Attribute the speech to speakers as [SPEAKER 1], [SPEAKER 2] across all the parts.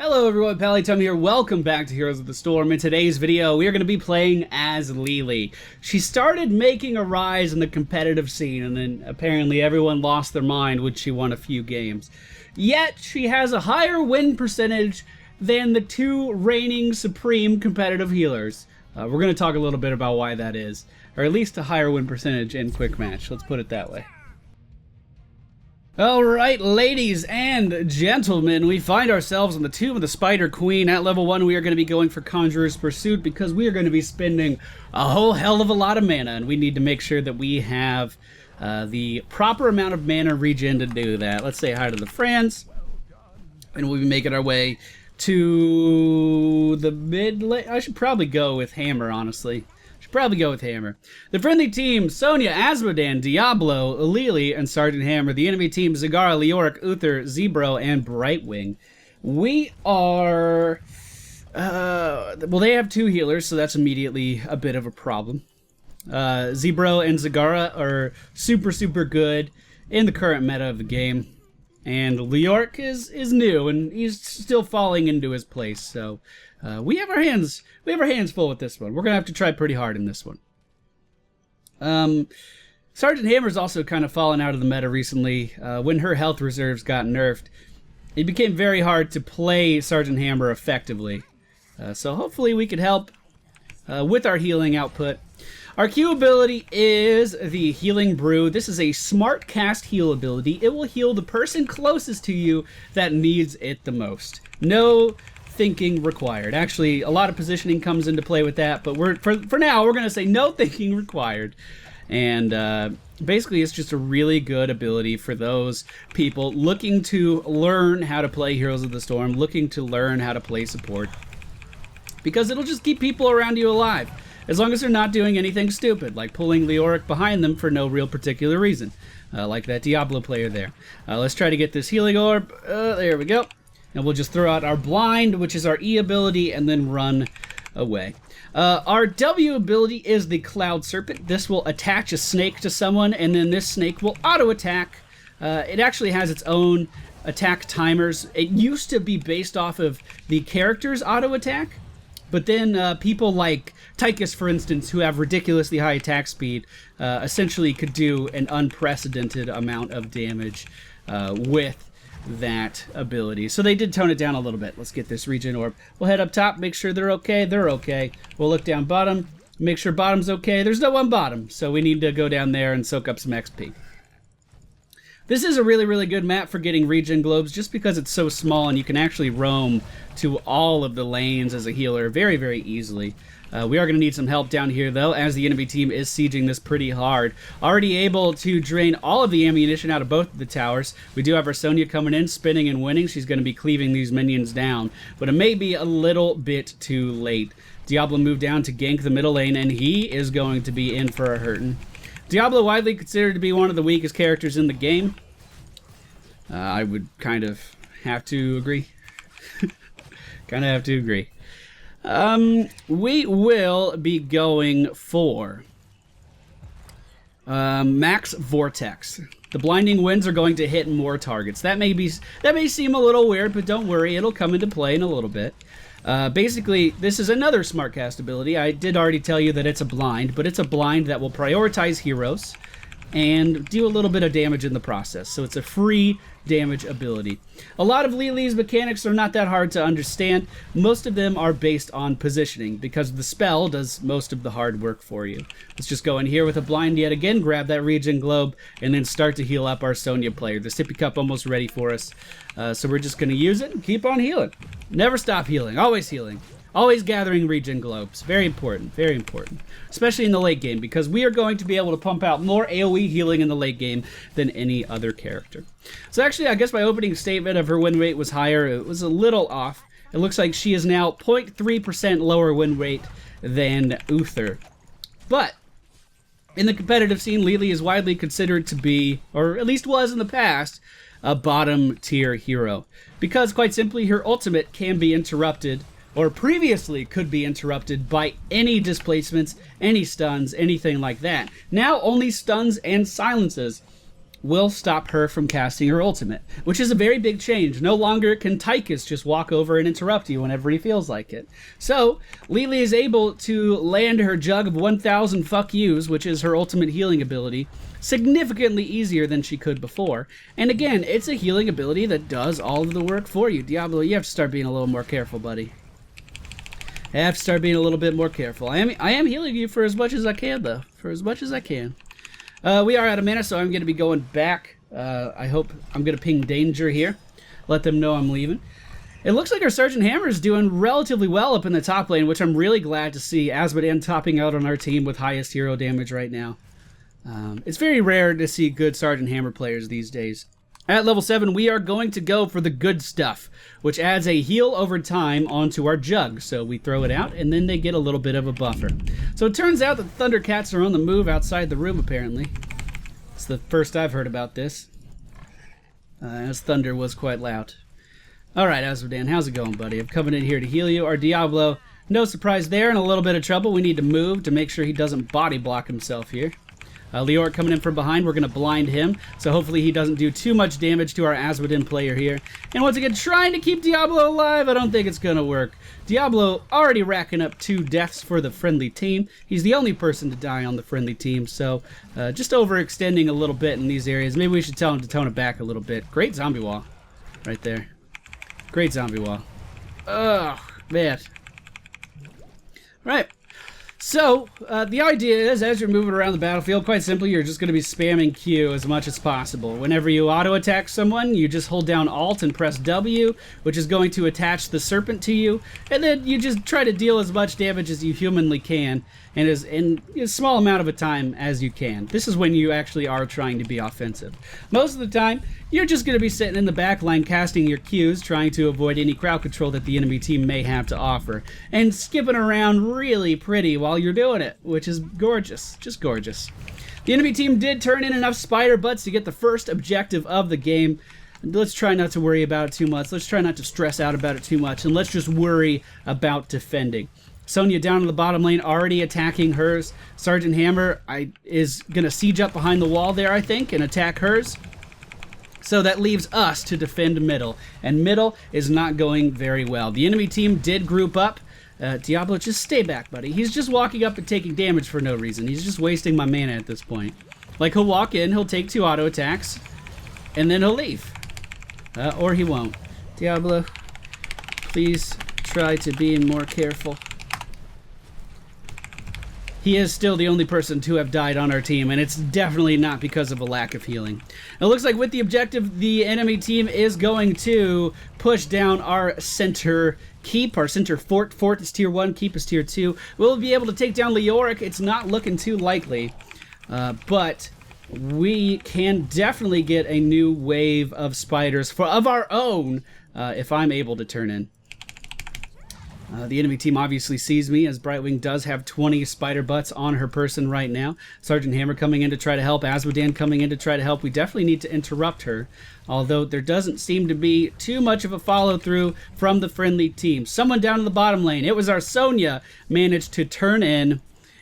[SPEAKER 1] Hello everyone, Pallytum here. Welcome back to Heroes of the Storm. In today's video, we are going to be playing as Lili. She started making a rise in the competitive scene, and then apparently everyone lost their mind when she won a few games. Yet, she has a higher win percentage than the two reigning supreme competitive healers. We're going to talk a little bit about why that is, or at least a higher win percentage in quick match. Let's put it that way. Alright, ladies and gentlemen, we find ourselves on the Tomb of the Spider Queen. At level 1, we are going to be going for Conjurer's Pursuit because we are going to be spending a whole hell of a lot of mana, and we need to make sure that we have the proper amount of mana regen to do that. Let's say hi to the friends, and we'll be making our way to the mid-lane. I should probably go with Hammer, honestly. The friendly team, Sonya, Asmodan, Diablo, Lili, and Sergeant Hammer. The enemy team, Zagara, Leoric, Uther, Zebro, and Brightwing. We are... well, they have two healers, so that's immediately a bit of a problem. Zebro and Zagara are super good in the current meta of the game. And Leoric is new, and he's still falling into his place, so... we have our hands full with this one. We're gonna have to try pretty hard in this one. Sergeant Hammer's also kind of fallen out of the meta recently. When her health reserves got nerfed, it became very hard to play Sergeant Hammer effectively. So hopefully we could help with our healing output. Our Q ability is the Healing Brew. This is a smart cast heal ability. It will heal the person closest to you that needs it the most. No thinking required. Actually, a lot of positioning comes into play with that, but for now we're going to say no thinking required. And basically it's just a really good ability for those people looking to learn how to play Heroes of the Storm, looking to learn how to play support, because it'll just keep people around you alive, as long as they're not doing anything stupid, like pulling Leoric behind them for no real particular reason, like that Diablo player there. Let's try to get this healing orb. There we go. And we'll just throw out our blind, which is our E ability, and then run away. Our W ability is the Cloud Serpent. This will attach a snake to someone, and then this snake will auto-attack. It actually has its own attack timers. It used to be based off of the character's auto-attack, but then people like Tychus, for instance, who have ridiculously high attack speed, essentially could do an unprecedented amount of damage with that ability. So they did tone it down a little bit. Let's get this regen orb. We'll head up top, make sure they're okay. They're okay. We'll look down bottom, make sure bottom's okay. There's no one bottom, so we need to go down there and soak up some XP. This is a really good map for getting regen globes, just because it's so small and you can actually roam to all of the lanes as a healer very easily. We are going to need some help down here, though, as the enemy team is sieging this pretty hard. Already able to drain all of the ammunition out of both of the towers. We do have our Sonya coming in, spinning and winning. She's going to be cleaving these minions down, but it may be a little bit too late. Diablo moved down to gank the middle lane, and he is going to be in for a hurtin'. Diablo, widely considered to be one of the weakest characters in the game. I would kind of have to agree. We will be going for Max Vortex. The blinding winds are going to hit more targets. That may seem a little weird, but don't worry, it'll come into play in a little bit. Basically, this is another smart cast ability. I did already tell you that it's a blind, but it's a blind that will prioritize heroes and do a little bit of damage in the process. So it's a free damage ability. A lot of Lili's mechanics are not that hard to understand. Most of them are based on positioning, because the spell does most of the hard work for you. Let's just go in here with a blind yet again, grab that regen globe, and then start to heal up our Sonya player. The sippy cup almost ready for us. So we're just going to use it and keep on healing. Never stop healing. Always healing. Always gathering regen globes. Very important. Especially in the late game, because we are going to be able to pump out more AoE healing in the late game than any other character. So actually, I guess my opening statement of her win rate was higher. It was a little off. It looks like she is now 0.3% lower win rate than Uther. But in the competitive scene, Lili is widely considered to be, or at least was in the past, a bottom tier hero. Because quite simply, her ultimate can be interrupted, or previously could be interrupted, by any displacements, any stuns, anything like that. Now only stuns and silences will stop her from casting her ultimate, which is a very big change. No longer can Tychus just walk over and interrupt you whenever he feels like it. So, Lili is able to land her jug of 1,000 fuck yous, which is her ultimate healing ability, significantly easier than she could before. And again, it's a healing ability that does all of the work for you. Diablo, you have to start being a little more careful, buddy. I have to start being a little bit more careful. I am healing you for as much as I can, though. For as much as I can. We are out of mana, so I'm going to be going back. I hope I'm going to ping danger here. Let them know I'm leaving. It looks like our Sergeant Hammer is doing relatively well up in the top lane, which I'm really glad to see. Azmodan topping out on our team with highest hero damage right now. It's very rare to see good Sergeant Hammer players these days. At level 7, we are going to go for the good stuff, which adds a heal over time onto our jug. So we throw it out, and then they get a little bit of a buffer. So it turns out that Thundercats are on the move outside the room, apparently. It's the first I've heard about this, as thunder was quite loud. Alright, Azmodan, how's it going, buddy? I'm coming in here to heal you. Our Diablo, no surprise there, in a little bit of trouble. We need to move to make sure he doesn't body block himself here. Leoric coming in from behind. We're going to blind him, so hopefully he doesn't do too much damage to our Azmodan player here. And once again, trying to keep Diablo alive. I don't think it's going to work. Diablo already racking up 2 deaths for the friendly team. He's the only person to die on the friendly team, so just overextending a little bit in these areas. Maybe we should tell him to tone it back a little bit. Great zombie wall right there. Great zombie wall. Ugh, man. Right. So, the idea is, as you're moving around the battlefield, quite simply, you're just going to be spamming Q as much as possible. Whenever you auto-attack someone, you just hold down Alt and press W, which is going to attach the Serpent to you, and then you just try to deal as much damage as you humanly can, and in as small amount of a time as you can. This is when you actually are trying to be offensive. Most of the time, you're just going to be sitting in the back line casting your Qs, trying to avoid any crowd control that the enemy team may have to offer, and skipping around really pretty while you're doing it, which is gorgeous, just gorgeous. The enemy team did turn in enough spider butts to get the first objective of the game. Let's try not to worry about it too much. Let's try not to stress out about it too much, and let's just worry about defending. Sonya down in the bottom lane, already attacking hers. Sergeant Hammer is going to siege up behind the wall there, I think, and attack hers. So that leaves us to defend middle, and middle is not going very well. The enemy team did group up. Diablo, just stay back, buddy. He's just walking up and taking damage for no reason. He's just wasting my mana at this point. Like, he'll walk in, he'll take 2 auto attacks, and then he'll leave. Or he won't. Diablo, please try to be more careful. He is still the only person to have died on our team, and it's definitely not because of a lack of healing. It looks like with the objective, the enemy team is going to push down our center keep, our center fort. Fort is tier 1, keep is tier 2. We'll be able to take down Leoric. It's not looking too likely, but we can definitely get a new wave of spiders of our own if I'm able to turn in. The enemy team obviously sees me, as Brightwing does have 20 spider butts on her person right now. Sergeant Hammer coming in to try to help. Azmodan coming in to try to help. We definitely need to interrupt her, although there doesn't seem to be too much of a follow-through from the friendly team. Someone down in the bottom lane, it was our Sonya, managed to turn in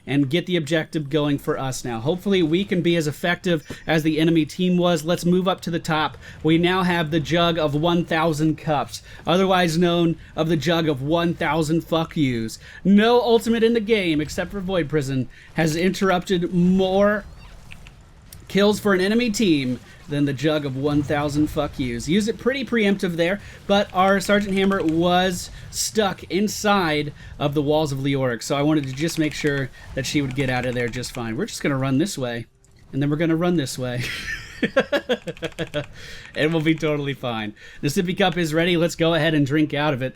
[SPEAKER 1] and get the objective going for us now. Hopefully we can be as effective as the enemy team was. Let's move up to the top. We now have the jug of 1,000 cups, otherwise known of the jug of 1,000 fuck yous. No ultimate in the game, except for Void Prison, has interrupted more kills for an enemy team than the jug of 1,000 fuck yous. Use it pretty preemptive there, but our Sergeant Hammer was stuck inside of the walls of Leoric, so I wanted to just make sure that she would get out of there just fine. We're just going to run this way, and then we're going to run this way. And we'll be totally fine. The sippy cup is ready. Let's go ahead and drink out of it.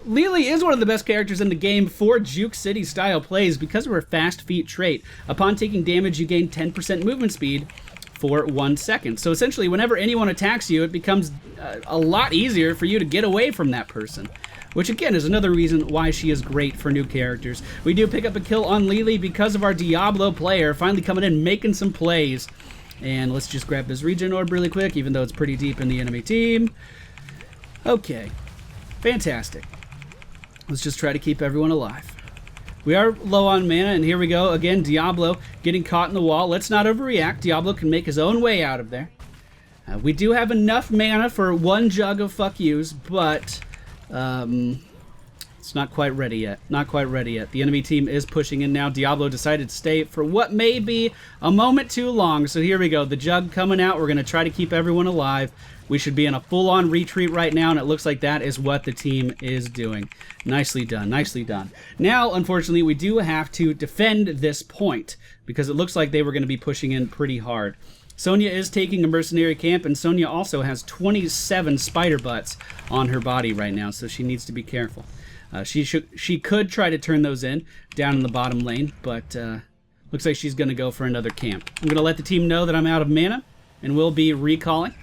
[SPEAKER 1] Lili is one of the best characters in the game for Juke City style plays because of her fast feet trait. Upon taking damage, you gain 10% movement speed for 1 second. So essentially, whenever anyone attacks you, it becomes a lot easier for you to get away from that person, which again is another reason why she is great for new characters. We do pick up a kill on Lili because of our Diablo player finally coming in, making some plays. And let's just grab this regen orb really quick, even though it's pretty deep in the enemy team. Okay, fantastic. Let's just try to keep everyone alive. We are low on mana, and here we go. Again, Diablo getting caught in the wall. Let's not overreact. Diablo can make his own way out of there. We do have enough mana for one jug of fuck yous, but it's not quite ready yet. Not quite ready yet. The enemy team is pushing in now. Diablo decided to stay for what may be a moment too long. So here we go. The jug coming out. We're going to try to keep everyone alive. We should be in a full-on retreat right now, and it looks like that is what the team is doing. Nicely done. Nicely done. Now, unfortunately, we do have to defend this point because it looks like they were going to be pushing in pretty hard. Sonya is taking a mercenary camp, and Sonya also has 27 spider butts on her body right now, so she needs to be careful. She could try to turn those in down in the bottom lane, but looks like she's going to go for another camp. I'm going to let the team know that I'm out of mana, and we'll be recalling.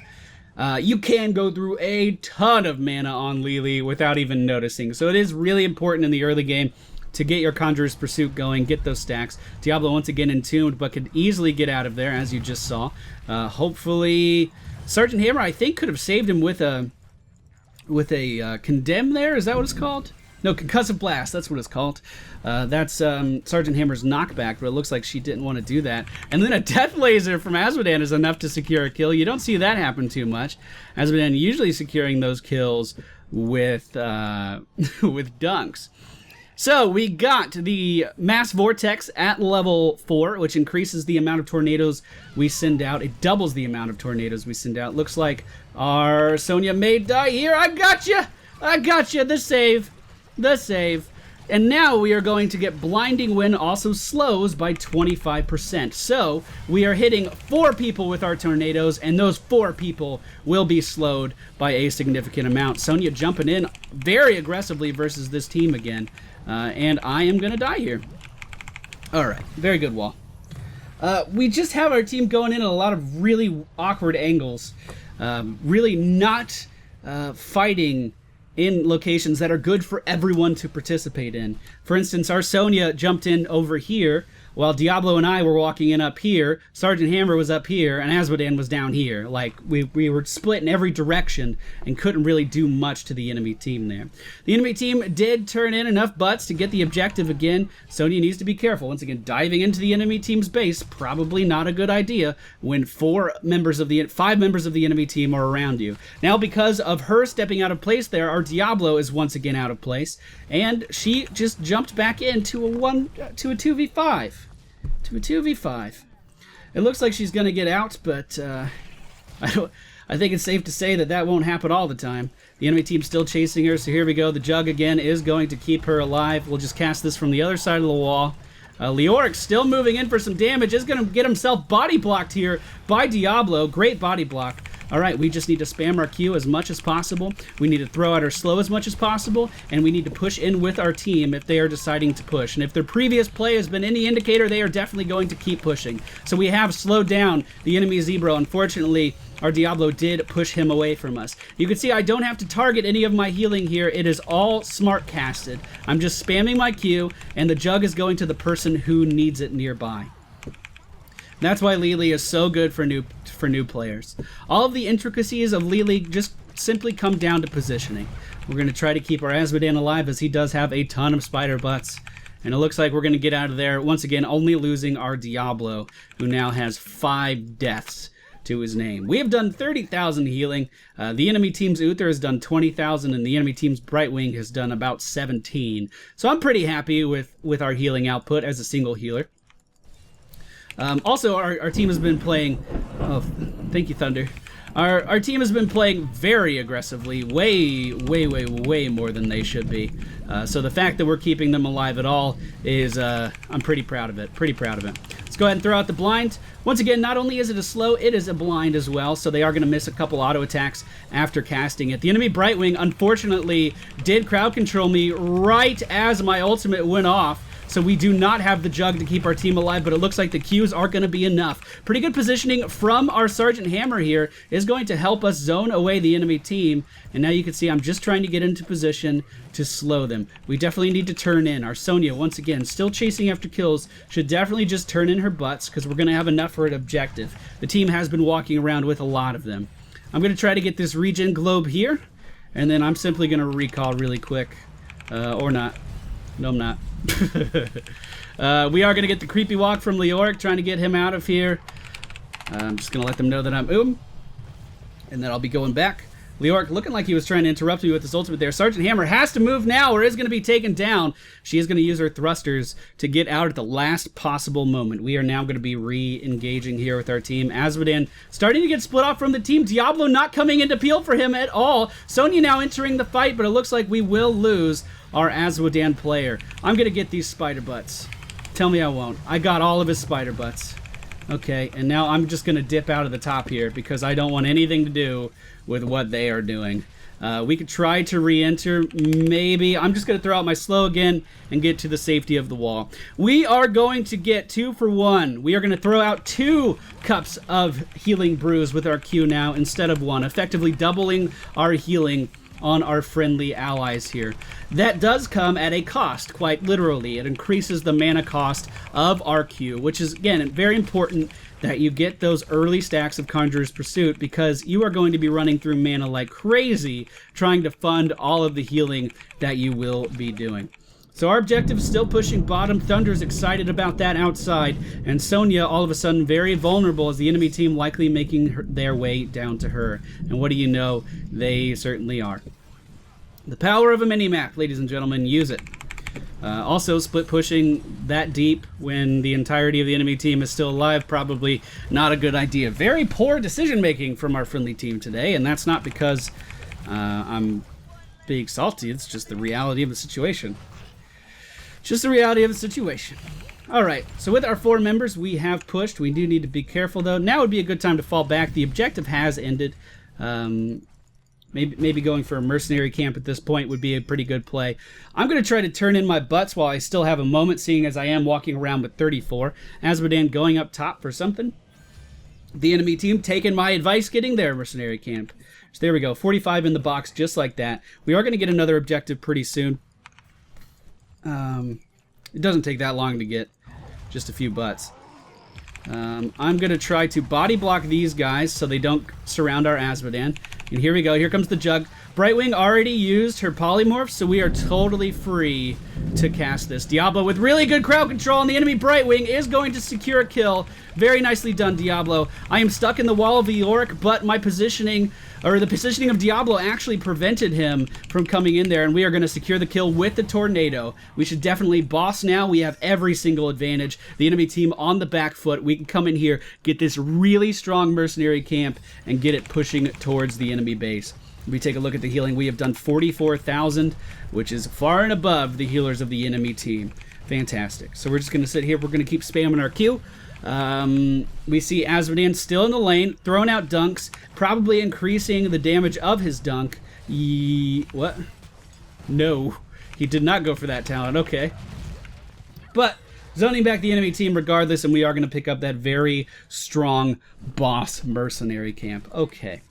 [SPEAKER 1] You can go through a ton of mana on Lili without even noticing, so it is really important in the early game to get your Conjurer's Pursuit going, get those stacks. Diablo once again entombed, but could easily get out of there, as you just saw. Hopefully, Sergeant Hammer, I think, could have saved him with a Condemn there. Is that what it's called? No, Concussive Blast, that's what it's called. That's Sergeant Hammer's knockback, but it looks like she didn't want to do that. And then a Death Laser from Azmodan is enough to secure a kill. You don't see that happen too much. Azmodan usually securing those kills with with dunks. So we got the Mass Vortex at level 4, which increases the amount of tornadoes we send out. It doubles the amount of tornadoes we send out. Looks like our Sonya may die here. I got you! I got you! The save. The save. And now we are going to get Blinding Wind also slows by 25%. So we are hitting 4 people with our tornadoes, and those 4 people will be slowed by a significant amount. Sonya jumping in very aggressively versus this team again. And I am going to die here. Alright, very good wall. We just have our team going in at a lot of really awkward angles. Really not fighting in locations that are good for everyone to participate in. For instance, our Sonya jumped in over here, while Diablo and I were walking in up here, Sergeant Hammer was up here, and Azmodan was down here. Like, we were split in every direction and couldn't really do much to the enemy team there. The enemy team did turn in enough butts to get the objective again. Sonya needs to be careful. Once again, diving into the enemy team's base, probably not a good idea when 5 members of the enemy team are around you. Now, because of her stepping out of place there, our Diablo is once again out of place, and she just jumped back into a 2v5. To a 2v5. It looks like she's going to get out, but I think it's safe to say that that won't happen all the time. The enemy team's still chasing her, so here we go. The jug again is going to keep her alive. We'll just cast this from the other side of the wall. Leoric still moving in for some damage. Is going to get himself body blocked here by Diablo. Great body block. Alright, we just need to spam our Q as much as possible. We need to throw out our slow as much as possible, and we need to push in with our team if they are deciding to push. And if their previous play has been any indicator, they are definitely going to keep pushing. So we have slowed down the enemy Zebro. Unfortunately, our Diablo did push him away from us. You can see I don't have to target any of my healing here. It is all smart casted. I'm just spamming my Q, and the jug is going to the person who needs it nearby. That's why Lili is so good for new players. All of the intricacies of Lili just simply come down to positioning. We're going to try to keep our Azmodan alive, as he does have a ton of spider butts. And it looks like we're going to get out of there, once again, only losing our Diablo, who now has 5 deaths to his name. We have done 30,000 healing. The enemy team's Uther has done 20,000, and the enemy team's Brightwing has done about 17. So I'm pretty happy with our healing output as a single healer. Also, our team has been playing... Oh, thank you, Thunder. Our team has been playing very aggressively, way more than they should be. So the fact that we're keeping them alive at all is... I'm pretty proud of it. Let's go ahead and throw out the blind. Once again, not only is it a slow, it is a blind as well, so they are going to miss a couple auto attacks after casting it. The enemy Brightwing, unfortunately, did crowd control me right as my ultimate went off. So we do not have the jug to keep our team alive, but it looks like the Qs are going to be enough. Pretty good positioning from our Sergeant Hammer here is going to help us zone away the enemy team. And now you can see I'm just trying to get into position to slow them. We definitely need to turn in. Our Sonya, once again, still chasing after kills, should definitely just turn in her butts because we're going to have enough for an objective. The team has been walking around with a lot of them. I'm going to try to get this regen globe here, and then I'm simply going to recall really quick, or not. No, I'm not. We are going to get the creepy walk from Leoric, trying to get him out of here. I'm just going to let them know that I'm and then I'll be going back. Leoric looking like he was trying to interrupt me with his ultimate there. Sergeant Hammer has to move now or is going to be taken down. She is going to use her thrusters to get out at the last possible moment. We are now going to be re-engaging here with our team. Azmodan starting to get split off from the team. Diablo not coming into peel for him at all. Sonya now entering the fight, but it looks like we will lose our Azmodan player. I'm going to get these spider butts. Tell me I won't. I got all of his spider butts. Okay, and now I'm just going to dip out of the top here because I don't want anything to do with what they are doing. We could try to re-enter, maybe. I'm just going to throw out my slow again and get to the safety of the wall. We are going to get 2 for 1. We are going to throw out 2 cups of healing brews with our Q now instead of 1, effectively doubling our healing on our friendly allies here. That does come at a cost, quite literally. It increases the mana cost of our Q, which is, again, very important that you get those early stacks of Conjurer's Pursuit because you are going to be running through mana like crazy trying to fund all of the healing that you will be doing. So our objective is still pushing bottom. Thunder's excited about that outside, and Sonya all of a sudden very vulnerable as the enemy team likely making their way down to her. And what do you know? They certainly are. The power of a mini-map, ladies and gentlemen, use it. Also, split pushing that deep when the entirety of the enemy team is still alive, probably not a good idea. Very poor decision-making from our friendly team today, and that's not because I'm being salty. It's just the reality of the situation. Just the reality of the situation. Alright, so with our 4 members, we have pushed. We do need to be careful, though. Now would be a good time to fall back. The objective has ended. Maybe going for a mercenary camp at this point would be a pretty good play. I'm going to try to turn in my butts while I still have a moment, seeing as I am walking around with 34. Azmodan going up top for something. The enemy team taking my advice, getting their mercenary camp. So there we go, 45 in the box, just like that. We are going to get another objective pretty soon. It doesn't take that long to get just a few butts. I'm going to try to body block these guys so they don't surround our Azmodan. And here we go. Here comes the Jug. Brightwing already used her polymorph, so we are totally free to cast this. Diablo with really good crowd control, and the enemy Brightwing is going to secure a kill. Very nicely done, Diablo. I am stuck in the wall of Leoric, but my positioning, or the positioning of Diablo actually prevented him from coming in there, and we are going to secure the kill with the Tornado. We should definitely boss now. We have every single advantage. The enemy team on the back foot. We can come in here, get this really strong mercenary camp, and get it pushing towards the enemy base. If we take a look at the healing, we have done 44,000, which is far and above the healers of the enemy team. Fantastic. So we're just going to sit here. We're going to keep spamming our Q. We see Azmodan still in the lane, throwing out dunks, probably increasing the damage of his dunk. What? No, he did not go for that talent. Okay. But zoning back the enemy team regardless, and we are going to pick up that very strong boss mercenary camp. Okay.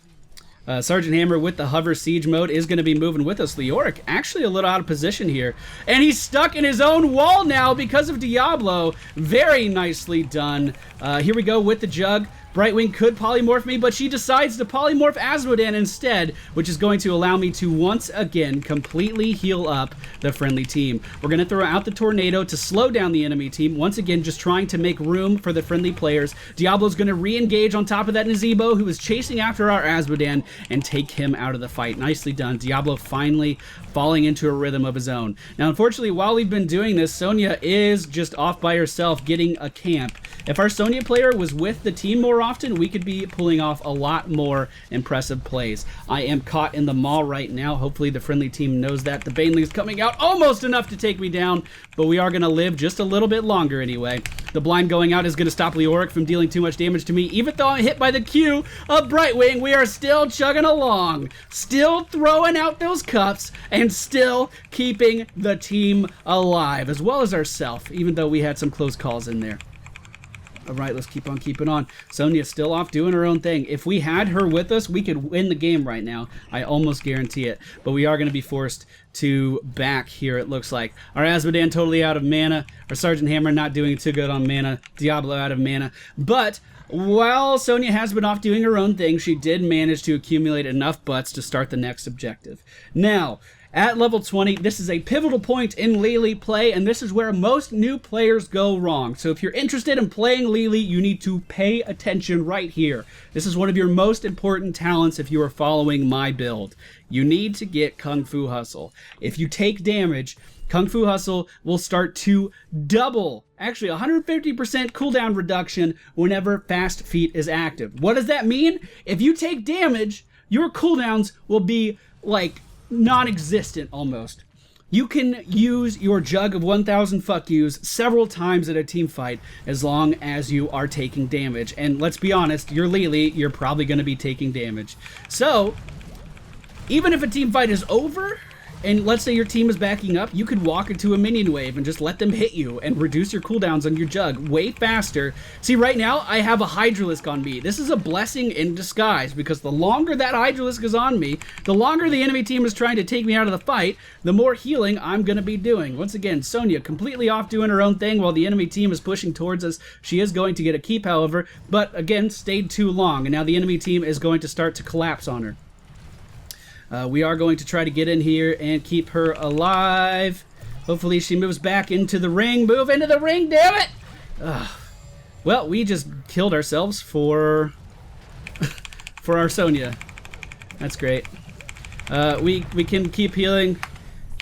[SPEAKER 1] Sergeant Hammer with the hover siege mode is going to be moving with us. Leoric actually a little out of position here. And he's stuck in his own wall now because of Diablo. Very nicely done. Here we go with the Jug. Brightwing could polymorph me, but she decides to polymorph Azmodan instead, which is going to allow me to once again completely heal up the friendly team. We're going to throw out the Tornado to slow down the enemy team, once again just trying to make room for the friendly players. Diablo's going to re-engage on top of that Nazebo, who is chasing after our Azmodan, and take him out of the fight. Nicely done. Diablo finally falling into a rhythm of his own. Now, unfortunately, while we've been doing this, Sonya is just off by herself getting a camp. If our Sonya player was with the team more often, we could be pulling off a lot more impressive plays. I am caught in the maw right now. Hopefully the friendly team knows that. The Baneling's coming out almost enough to take me down, but we are going to live just a little bit longer anyway. The blind going out is going to stop Leoric from dealing too much damage to me. Even though I'm hit by the Q of Brightwing, we are still chugging along. Still throwing out those cups and still keeping the team alive, as well as ourselves, even though we had some close calls in there. All right, let's keep on keeping on. Sonya's still off doing her own thing. If we had her with us, we could win the game right now. I almost guarantee it. But we are going to be forced to back here, it looks like. Our Azmodan totally out of mana. Our Sergeant Hammer not doing too good on mana. Diablo out of mana. But while Sonya has been off doing her own thing, she did manage to accumulate enough butts to start the next objective. Now, At level 20, this is a pivotal point in Lili play, and this is where most new players go wrong. So if you're interested in playing Lili, you need to pay attention right here. This is one of your most important talents if you are following my build. You need to get Kung Fu Hustle. If you take damage, Kung Fu Hustle will start to double, actually 150% cooldown reduction whenever Fast Feet is active. What does that mean? If you take damage, your cooldowns will be like non-existent almost. You can use your jug of 1000 fuck yous several times at a team fight as long as you are taking damage. And let's be honest, you're Lili, you're probably going to be taking damage. So, even if a team fight is over, and let's say your team is backing up, you could walk into a minion wave and just let them hit you and reduce your cooldowns on your jug way faster. See, right now, I have a Hydralisk on me. This is a blessing in disguise, because the longer that Hydralisk is on me, the longer the enemy team is trying to take me out of the fight, the more healing I'm going to be doing. Once again, Sonya completely off doing her own thing while the enemy team is pushing towards us. She is going to get a keep, however, but again, stayed too long, and now the enemy team is going to start to collapse on her. We are going to try to get in here and keep her alive. Hopefully she moves back into the ring. Move into the ring, damn it! Well, we just killed ourselves for our Sonya. That's great. We can keep healing.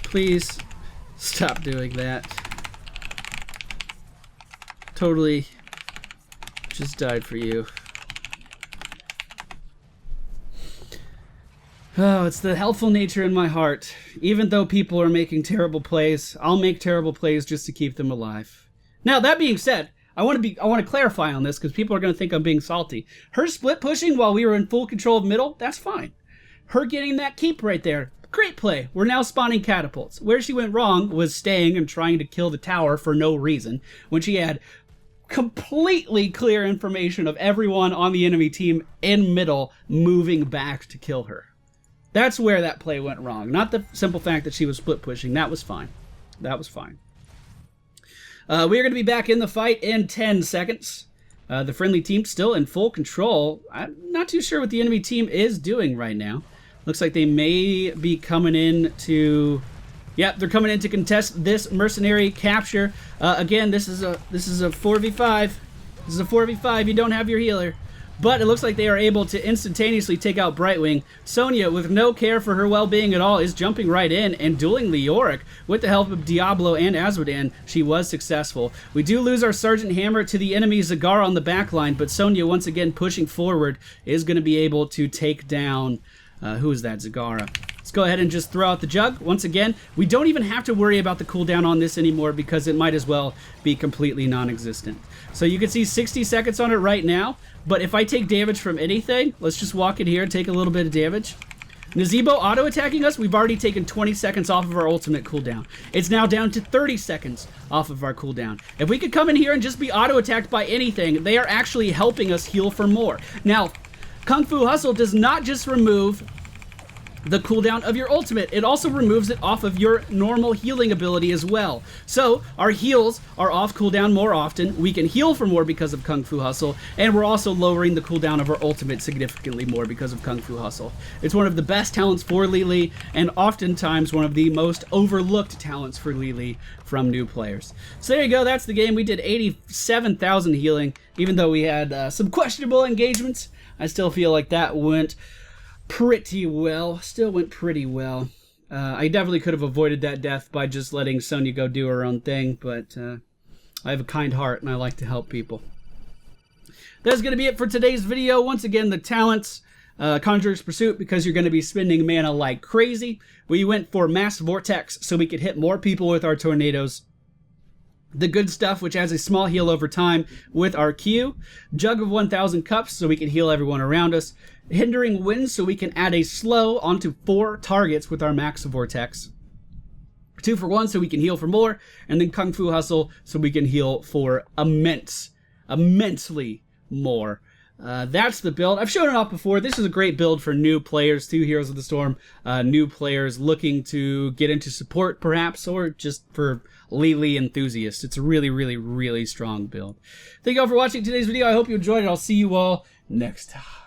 [SPEAKER 1] Please stop doing that. Totally just died for you. Oh, it's the helpful nature in my heart. Even though people are making terrible plays, I'll make terrible plays just to keep them alive. Now, that being said, I want to clarify on this because people are going to think I'm being salty. Her split pushing while we were in full control of middle, that's fine. Her getting that keep right there, great play. We're now spawning catapults. Where she went wrong was staying and trying to kill the tower for no reason when she had completely clear information of everyone on the enemy team in middle moving back to kill her. That's where that play went wrong. Not the simple fact that she was split pushing. That was fine. That was fine. We are going to be back in the fight in 10 seconds. The friendly team still in full control. I'm not too sure what the enemy team is doing right now. Looks like they may be coming in to... Yep, they're coming in to contest this mercenary capture. Again, this is a 4v5. This is a 4v5. You don't have your healer. But it looks like they are able to instantaneously take out Brightwing. Sonya, with no care for her well-being at all, is jumping right in and dueling Leoric. With the help of Diablo and Azmodan, she was successful. We do lose our Sergeant Hammer to the enemy Zagara on the backline, but Sonya, once again pushing forward, is going to be able to take down... who is that? Zagara. Let's go ahead and just throw out the jug. Once again, we don't even have to worry about the cooldown on this anymore because it might as well be completely non-existent. So you can see 60 seconds on it right now, but if I take damage from anything, let's just walk in here and take a little bit of damage. Nazebo auto-attacking us, we've already taken 20 seconds off of our ultimate cooldown. It's now down to 30 seconds off of our cooldown. If we could come in here and just be auto-attacked by anything, they are actually helping us heal for more. Now, Kung Fu Hustle does not just remove the cooldown of your ultimate, it also removes it off of your normal healing ability as well. So our heals are off cooldown more often, we can heal for more because of Kung Fu Hustle, and we're also lowering the cooldown of our ultimate significantly more because of Kung Fu Hustle. It's one of the best talents for Lili, and oftentimes one of the most overlooked talents for Lili from new players. So there you go, that's the game. We did 87,000 healing, even though we had some questionable engagements. I still feel like that went pretty well. Still went pretty well. I definitely could have avoided that death by just letting Sonya go do her own thing, but I have a kind heart and I like to help people. That's going to be it for today's video. Once again, the talents, Conjurer's Pursuit, because you're going to be spending mana like crazy. We went for Mass Vortex so we could hit more people with our tornadoes. The good stuff, which adds a small heal over time with our Q. Jug of 1000 cups so we can heal everyone around us. Hindering Winds so we can add a slow onto 4 targets with our Max Vortex. 2 for 1 so we can heal for more. And then Kung Fu Hustle so we can heal for immensely more. That's the build. I've shown it off before. This is a great build for new players, 2 Heroes of the Storm, new players looking to get into support perhaps, or just for Lili enthusiasts. It's a really, really, really strong build. Thank you all for watching today's video. I hope you enjoyed it. I'll see you all next time.